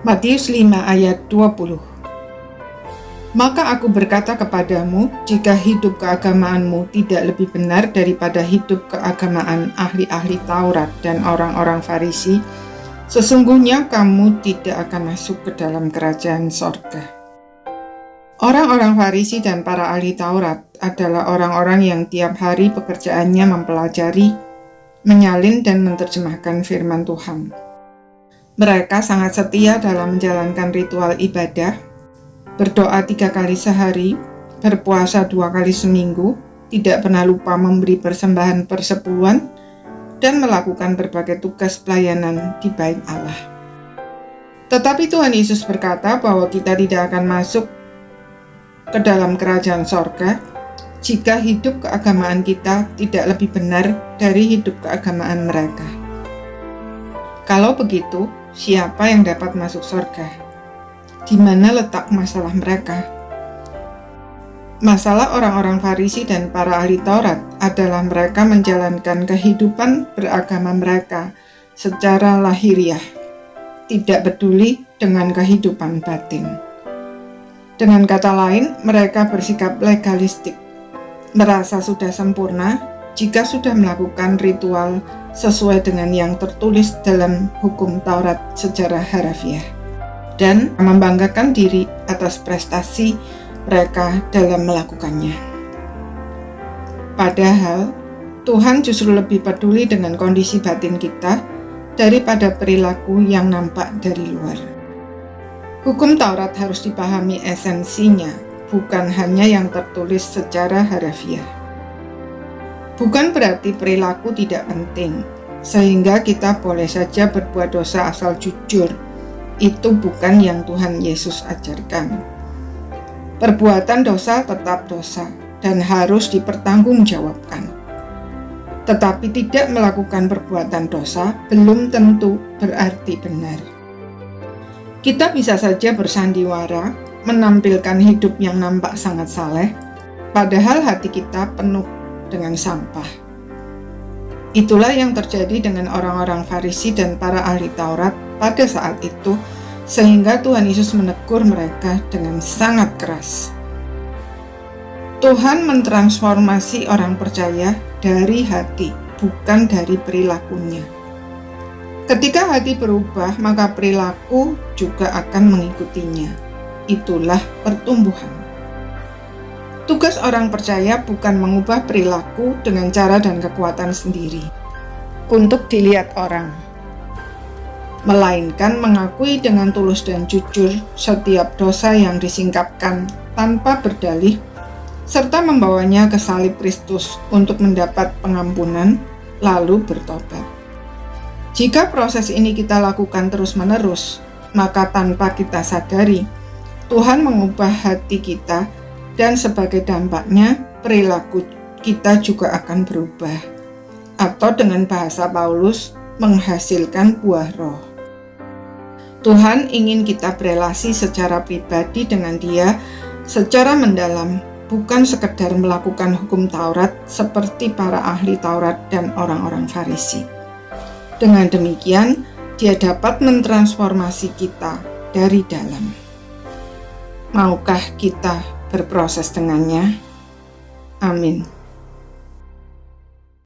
Matius 5 ayat 20. Maka aku berkata kepadamu, jika hidup keagamaanmu tidak lebih benar daripada hidup keagamaan ahli-ahli Taurat dan orang-orang Farisi, sesungguhnya kamu tidak akan masuk ke dalam kerajaan sorga. Orang-orang Farisi dan para ahli Taurat adalah orang-orang yang tiap hari pekerjaannya mempelajari, menyalin dan menerjemahkan firman Tuhan. Mereka sangat setia dalam menjalankan ritual ibadah, berdoa 3 kali sehari, berpuasa 2 kali seminggu, tidak pernah lupa memberi persembahan persepuluhan, dan melakukan berbagai tugas pelayanan di bait Allah. Tetapi Tuhan Yesus berkata bahwa kita tidak akan masuk ke dalam kerajaan sorga jika hidup keagamaan kita tidak lebih benar dari hidup keagamaan mereka. Kalau begitu, siapa yang dapat masuk sorga? Di mana letak masalah mereka? Masalah orang-orang Farisi dan para ahli Taurat adalah mereka menjalankan kehidupan beragama mereka secara lahiriah, tidak peduli dengan kehidupan batin. Dengan kata lain, mereka bersikap legalistik, merasa sudah sempurna jika sudah melakukan ritual sesuai dengan yang tertulis dalam hukum Taurat secara harafiah, dan membanggakan diri atas prestasi mereka dalam melakukannya. Padahal, Tuhan justru lebih peduli dengan kondisi batin kita daripada perilaku yang nampak dari luar. Hukum Taurat harus dipahami esensinya, bukan hanya yang tertulis secara harafiah. Bukan berarti perilaku tidak penting, sehingga kita boleh saja berbuat dosa asal jujur. Itu bukan yang Tuhan Yesus ajarkan. Perbuatan dosa tetap dosa dan harus dipertanggungjawabkan. Tetapi tidak melakukan perbuatan dosa belum tentu berarti benar. Kita bisa saja bersandiwara, menampilkan hidup yang nampak sangat saleh, padahal hati kita penuh dengan sampah. Itulah yang terjadi dengan orang-orang Farisi dan para ahli Taurat pada saat itu, sehingga Tuhan Yesus menegur mereka dengan sangat keras. Tuhan mentransformasi orang percaya dari hati, bukan dari perilakunya. Ketika hati berubah, maka perilaku juga akan mengikutinya. Itulah pertumbuhan. Tugas orang percaya bukan mengubah perilaku dengan cara dan kekuatan sendiri untuk dilihat orang, melainkan mengakui dengan tulus dan jujur setiap dosa yang disingkapkan tanpa berdalih, serta membawanya ke salib Kristus untuk mendapat pengampunan, lalu bertobat. Jika proses ini kita lakukan terus-menerus, maka tanpa kita sadari, Tuhan mengubah hati kita, dan sebagai dampaknya, perilaku kita juga akan berubah. Atau dengan bahasa Paulus, menghasilkan buah roh. Tuhan ingin kita berelasi secara pribadi dengan Dia secara mendalam, bukan sekedar melakukan hukum Taurat seperti para ahli Taurat dan orang-orang Farisi. Dengan demikian, Dia dapat mentransformasi kita dari dalam. Maukah kita berproses dengannya? Amin.